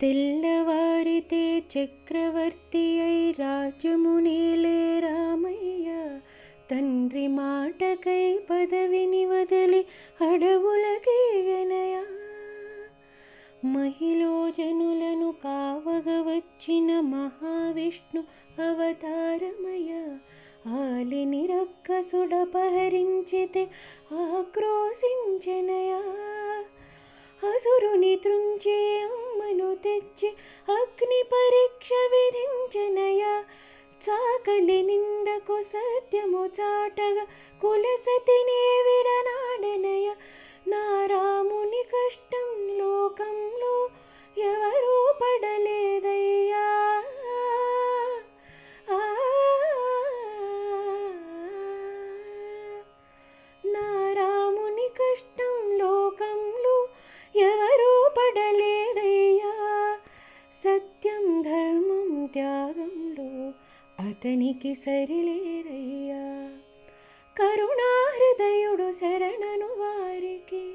తెల్లవారితే చక్రవర్తి అయి రాజ్యమునేలే రామయ్య. తండ్రి మాటకై పదవిని వదిలి అడవులకేగనయా. మహిళో జనులను కావగ వచ్చిన మహావిష్ణు అవతారమయ. ఆలిని రక్కసుడపహరించితే ఆక్రోశించెనయా. అసురుని త్రుంచి అమ్మను తెచ్చి అగ్ని పరీక్ష విధించనయా. చాకలి నిందకు సత్యము చాటగా కులసతినే విడనాడనయ. నా రాముని కష్టం లోకంలో ఎవరూ పడలేదయ్యా. నా రాముని కష్టం లోకంలో ఎవరూ పడలేదయ్యా. సత్యం ధర్మం త్యాగంలో అతనికి సరిలేరయ్యా. కరుణాహృదయుడు శరణను వారికి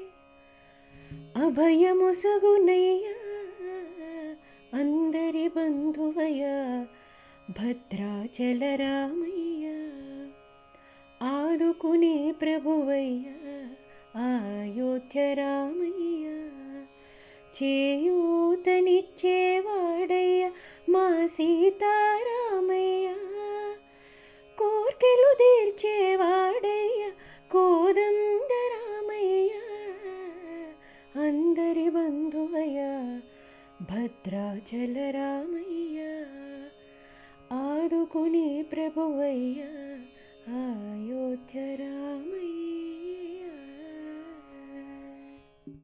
అభయమొసగునయ్యా. అందరి బంధువయ్యా భద్రాచల రామయ్య. ఆదుకునే ప్రభువయ్యా అయోధ్య రామయ్య. చేయూతనిచ్చేవాడయ్య మా సీతారామయ్య. కోర్కెలు తీర్చేవాడయ్య కోదండ రామయ్య. అందరి బంధువయ్య భద్రాచల రామయ్య. ఆదుకునే ప్రభువయ్య అయోధ్య రామయ్య.